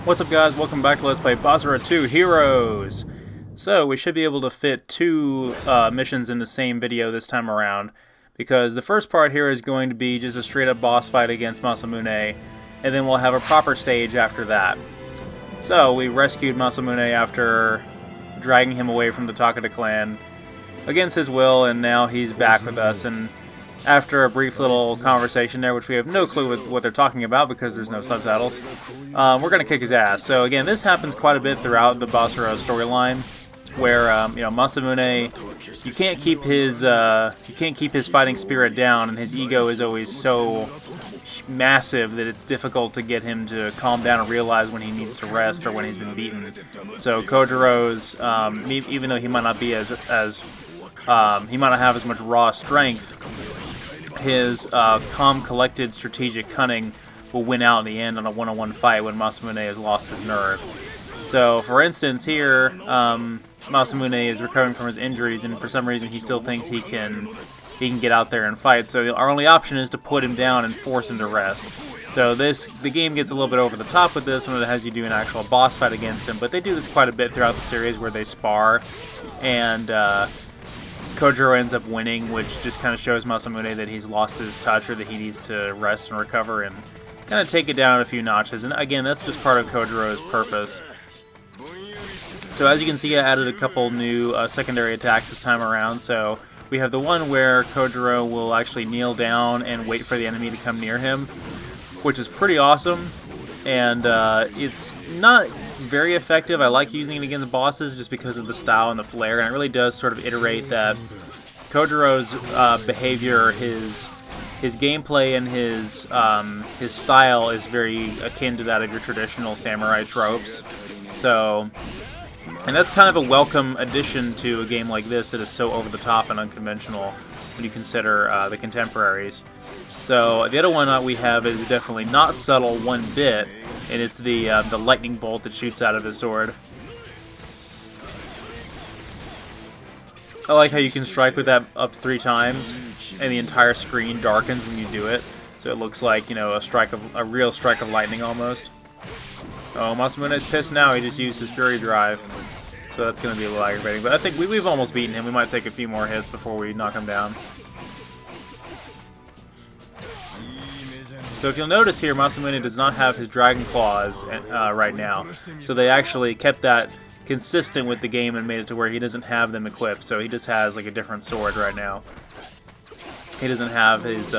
What's up, guys? Welcome back to Let's Play Basara 2 Heroes! So, we should be able to fit two missions in the same video this time around, because the first part here is going to be just a straight-up boss fight against Masamune, and then we'll have a proper stage after that. So, we rescued Masamune after dragging him away from the Takeda clan against his will, and now he's back with us, and after a brief little conversation there, which we have no clue what they're talking about because there's no subtitles, we're going to kick his ass. So again, this happens quite a bit throughout the Basara storyline, where Masamune, you can't keep his fighting spirit down, and his ego is always so massive that it's difficult to get him to calm down and realize when he needs to rest or when he's been beaten. So Kojuro's, even though he might not be he might not have as much raw strength, his calm, collected, strategic cunning will win out in the end on a one-on-one fight when Masamune has lost his nerve. So, for instance, here, Masamune is recovering from his injuries, and for some reason he still thinks he can get out there and fight. So our only option is to put him down and force him to rest. So the game gets a little bit over the top with this when it has you do an actual boss fight against him, but they do this quite a bit throughout the series where they spar, and Kojuro ends up winning, which just kind of shows Masamune that he's lost his touch or that he needs to rest and recover and kind of take it down a few notches. And again, that's just part of Kojuro's purpose. So as you can see, I added a couple new secondary attacks this time around. So we have the one where Kojuro will actually kneel down and wait for the enemy to come near him, which is pretty awesome. And it's not very effective. I like using it against bosses just because of the style and the flair, and it really does sort of iterate that Kojuro's behavior, his gameplay, and his style is very akin to that of your traditional samurai tropes. So, and that's kind of a welcome addition to a game like this that is so over the top and unconventional when you consider the contemporaries. So the other one that we have is definitely not subtle one bit, and it's the lightning bolt that shoots out of his sword. I like how you can strike with that up to 3 times, and the entire screen darkens when you do it, so it looks like, you know, a real strike of lightning almost. Oh, Masamune's pissed now. He just used his Fury Drive, so that's going to be a little aggravating. But I think we've almost beaten him. We might take a few more hits before we knock him down. So if you'll notice here, Masamune does not have his Dragon Claws right now. So they actually kept that consistent with the game and made it to where he doesn't have them equipped. So he just has like a different sword right now. He doesn't have his...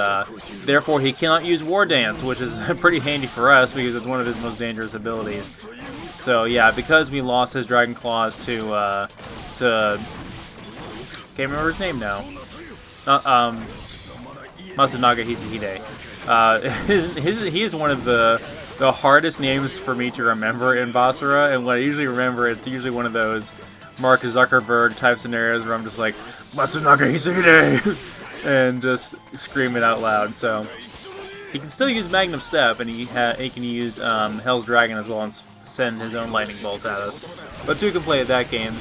therefore he cannot use War Dance, which is pretty handy for us because it's one of his most dangerous abilities. So yeah, because we lost his Dragon Claws to can't remember his name now. Matsunaga Hisahide. He is one of the hardest names for me to remember in Basara, and when I usually remember, it's usually one of those Mark Zuckerberg type scenarios where I'm just like, Matsunaga Hisahide! and just scream it out loud. So he can still use Magnum Step, and he can use Hell's Dragon as well and send his own lightning bolt at us. But two can play at that game.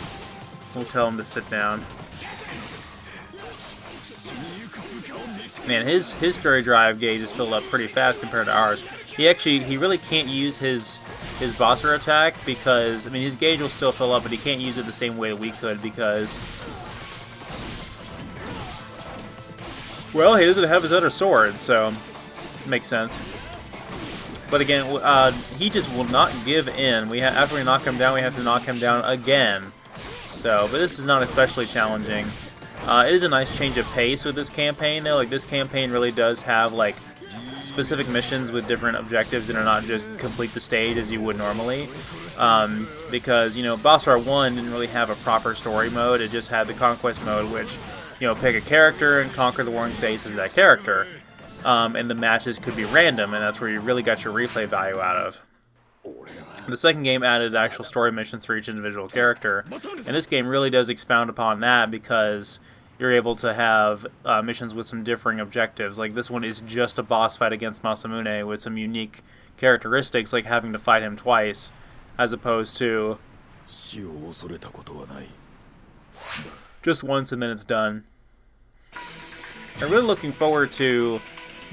We'll tell him to sit down. Man, his Fury Drive gauge is filled up pretty fast compared to ours. He really can't use his Basara attack because, I mean, his gauge will still fill up, but he can't use it the same way we could because, well, he doesn't have his other sword, so it makes sense. But again, he just will not give in. After we knock him down, we have to knock him down again. So, but this is not especially challenging. It is a nice change of pace with this campaign, though. Like, this campaign really does have, like, specific missions with different objectives that are not just complete the stage as you would normally. Because, you know, Basara 1 didn't really have a proper story mode. It just had the Conquest mode, which, you know, pick a character and conquer the warring states as that character. And the matches could be random, and that's where you really got your replay value out of. The second game added actual story missions for each individual character, and this game really does expound upon that because you're able to have missions with some differing objectives. Like this one is just a boss fight against Masamune with some unique characteristics, like having to fight him twice, as opposed to just once and then it's done. I'm really looking forward to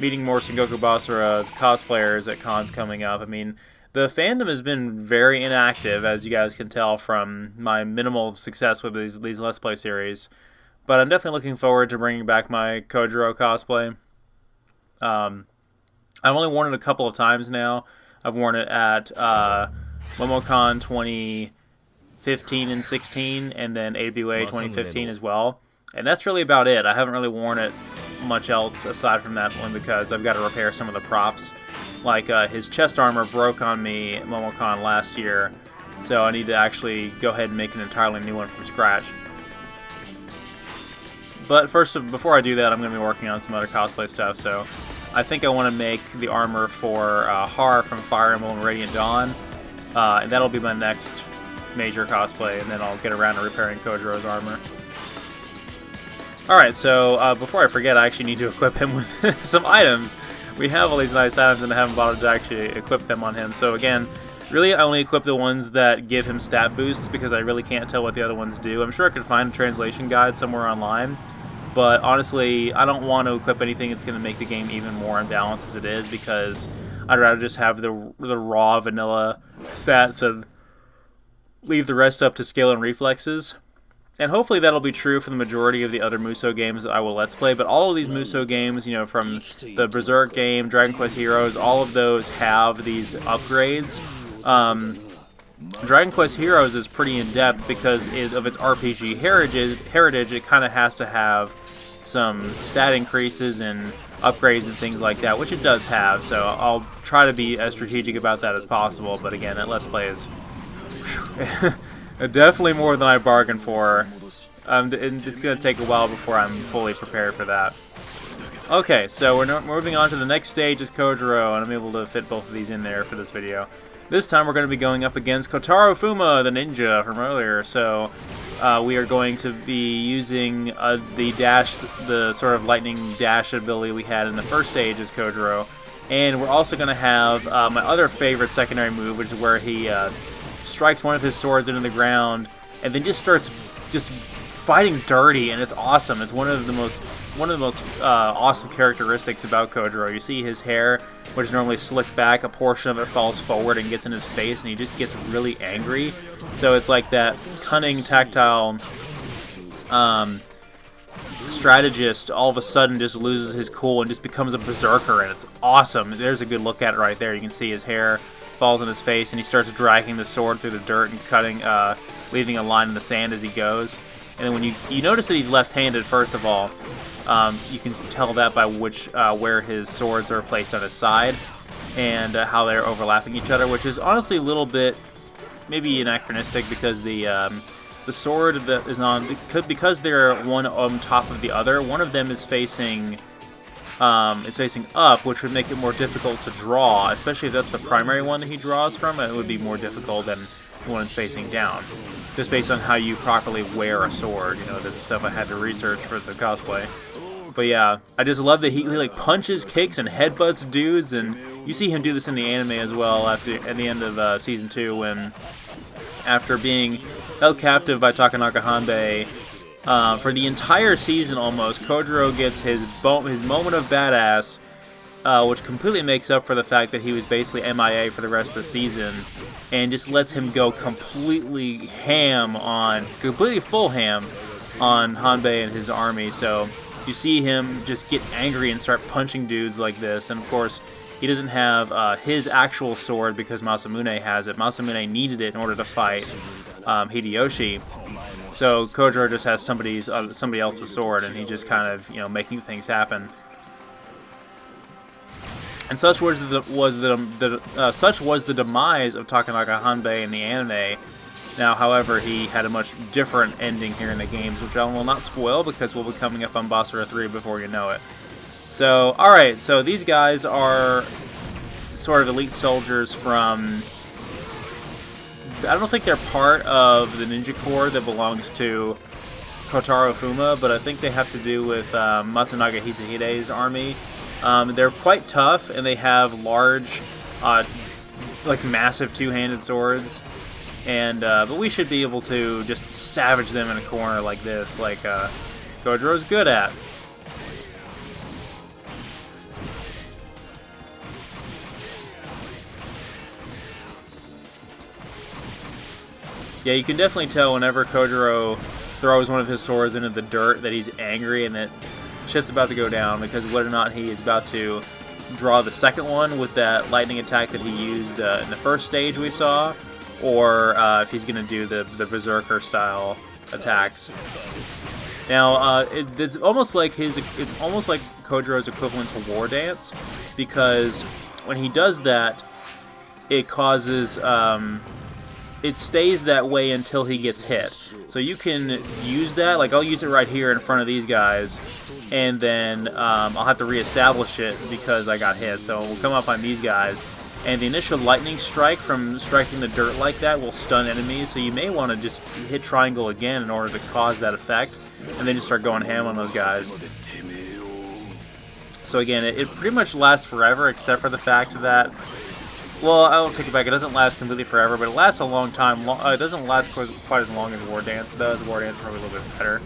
meeting more Sengoku Basara cosplayers at cons coming up. I mean, the fandom has been very inactive, as you guys can tell from my minimal success with these Let's Play series. But I'm definitely looking forward to bringing back my Kojuro cosplay. I've only worn it a couple of times now. I've worn it at MomoCon 2015 and 16, and then AWA 2015 as well. And that's really about it. I haven't really worn it much else aside from that one because I've got to repair some of the props. Like his chest armor broke on me at MomoCon last year, so I need to actually go ahead and make an entirely new one from scratch. But first, before I do that, I'm going to be working on some other cosplay stuff, so I think I want to make the armor for Har from Fire Emblem Radiant Dawn, and that'll be my next major cosplay, and then I'll get around to repairing Kojuro's armor. Alright, so before I forget, I actually need to equip him with some items. We have all these nice items, and I haven't bothered to actually equip them on him. So again, really I only equip the ones that give him stat boosts, because I really can't tell what the other ones do. I'm sure I could find a translation guide somewhere online, but honestly, I don't want to equip anything that's going to make the game even more unbalanced as it is, because I'd rather just have the raw vanilla stats and leave the rest up to skill and reflexes. And hopefully that'll be true for the majority of the other Musou games that I will Let's Play, but all of these Musou games, you know, from the Berserk game, Dragon Quest Heroes, all of those have these upgrades. Dragon Quest Heroes is pretty in-depth because of its RPG heritage. It kind of has to have some stat increases and upgrades and things like that, which it does have, so I'll try to be as strategic about that as possible, but again, that Let's Play is definitely more than I bargained for, and it's going to take a while before I'm fully prepared for that. Okay, so we're moving on to the next stage is Kojuro, and I'm able to fit both of these in there for this video. This time we're going to be going up against Kotaro Fuma, the ninja from earlier, so we are going to be using the dash, the sort of lightning dash ability we had in the first stage as Kojuro, and we're also going to have my other favorite secondary move, which is where he strikes one of his swords into the ground and then just starts fighting dirty, and it's awesome. It's one of the most awesome characteristics about Kojuro. You see his hair, which is normally slicked back, a portion of it falls forward and gets in his face, and he just gets really angry. So it's like that cunning, tactile strategist all of a sudden just loses his cool and just becomes a berserker, and it's awesome. There's a good look at it right there. You can see his hair falls in his face, and he starts dragging the sword through the dirt and cutting, leaving a line in the sand as he goes. And then when you notice that he's left-handed, first of all, you can tell that by where his swords are placed on his side and how they're overlapping each other, which is honestly a little bit maybe anachronistic because the sword that is on, because they're one on top of the other, one of them is facing up, which would make it more difficult to draw, especially if that's the primary one that he draws from. It would be more difficult than the one that's facing down, just based on how you properly wear a sword. You know, this is stuff I had to research for the cosplay. But yeah, I just love that he like punches, kicks, and headbutts dudes, and you see him do this in the anime as well at the end of Season 2, when after being held captive by Takanaka Hanbei for the entire season almost, Kojuro gets his moment of badass, which completely makes up for the fact that he was basically MIA for the rest of the season, and just lets him go completely full ham on Hanbei and his army. So you see him just get angry and start punching dudes like this, and of course he doesn't have his actual sword because Masamune has it. Masamune needed it in order to fight Hideyoshi. So Kojuro just has somebody else's sword, and he just kind of, you know, making things happen. And such was the demise of Takanaka Hanbei in the anime. Now, however, he had a much different ending here in the games, which I will not spoil because we'll be coming up on Basara 3 before you know it. So, alright, so these guys are sort of elite soldiers from... I don't think they're part of the ninja corps that belongs to Kotaro Fuma, but I think they have to do with Matsunaga Hisahide's army. They're quite tough, and they have large, like massive two-handed swords. And but we should be able to just savage them in a corner like this, like Kojuro's good at. Yeah, you can definitely tell whenever Kojuro throws one of his swords into the dirt that he's angry and that shit's about to go down, because whether or not he is about to draw the second one with that lightning attack that he used in the first stage we saw, or if he's going to do the Berserker style attacks. Now, it's almost like Kojuro's equivalent to War Dance, because when he does that, it causes it stays that way until he gets hit. So you can use that, like I'll use it right here in front of these guys, and then I'll have to reestablish it because I got hit. So we'll come up on these guys, and the initial lightning strike from striking the dirt like that will stun enemies, so you may want to just hit triangle again in order to cause that effect, and then just start going ham on those guys. So again, it pretty much lasts forever, except for the fact that, well, I'll take it back. It doesn't last completely forever, but it lasts a long time. It doesn't last quite as long as War Dance does. War Dance is probably a little bit better.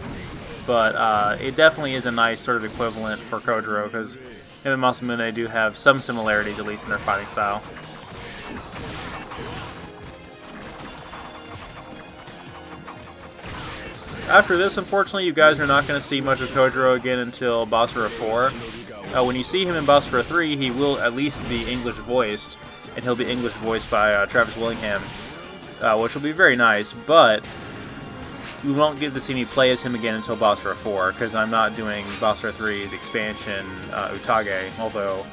But it definitely is a nice sort of equivalent for Kojuro, because him and Masamune do have some similarities, at least in their fighting style. After this, unfortunately, you guys are not going to see much of Kojuro again until Basara 4. When you see him in Basara 3, he will at least be English voiced, and he'll be English voiced by Travis Willingham, which will be very nice, but we won't get to see me play as him again until Basara 4, because I'm not doing Basara 3's expansion, Utage, although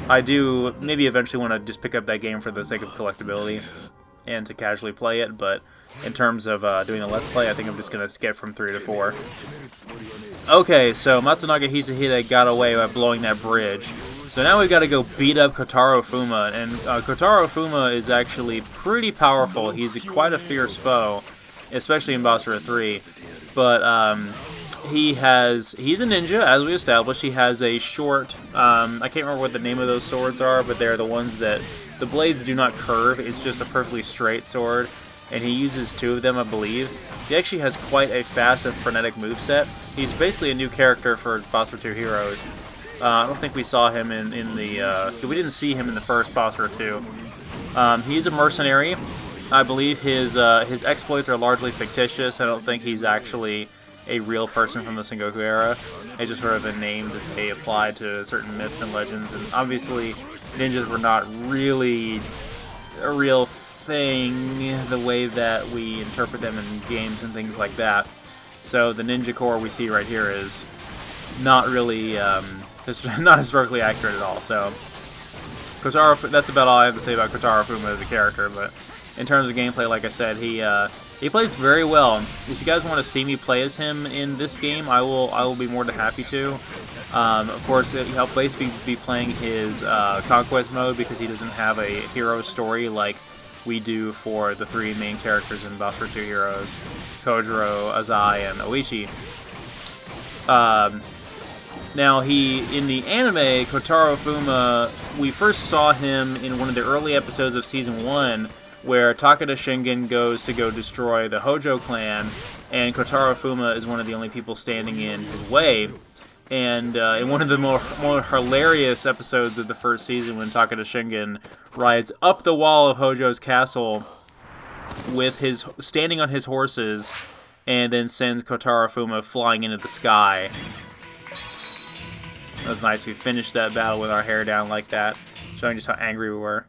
I do maybe eventually want to just pick up that game for the sake of collectability and to casually play it, but in terms of doing a Let's Play, I think I'm just going to skip from 3 to 4. Okay, so Matsunaga Hisahide got away by blowing that bridge. So now we've got to go beat up Kotaro Fuma, and Kotaro Fuma is actually pretty powerful. He's quite a fierce foe, especially in Basara 3. But he's a ninja, as we established. He has a short, I can't remember what the name of those swords are, but they're the ones that the blades do not curve. It's just a perfectly straight sword, and he uses 2 of them, I believe. He actually has quite a fast and frenetic moveset. He's basically a new character for Basara 2 Heroes. I don't think we saw him in the... we didn't see him in the first Basara 2. He's a mercenary. I believe his exploits are largely fictitious. I don't think he's actually a real person from the Sengoku era. It's just sort of a name that they applied to certain myths and legends. And obviously, ninjas were not really a real thing the way that we interpret them in games and things like that. So the ninja corps we see right here is not really... it's not historically accurate at all. So Kotaro, that's about all I have to say about Kotaro Fuma as a character. But in terms of gameplay, like I said, he plays very well. If you guys want to see me play as him in this game, I will be more than happy to. Of course, I'll basically be playing his conquest mode, because he doesn't have a hero story like we do for the 3 main characters in Basara 2 Heroes: Kojuro, Azai, and Oichi. Now, in the anime, Kotaro Fuma, we first saw him in one of the early episodes of Season 1, where Takeda Shingen goes to go destroy the Hojo clan, and Kotaro Fuma is one of the only people standing in his way. And in one of the more hilarious episodes of the first season, when Takeda Shingen rides up the wall of Hojo's castle with standing on his horses, and then sends Kotaro Fuma flying into the sky. That was nice. We finished that battle with our hair down like that, showing just how angry we were.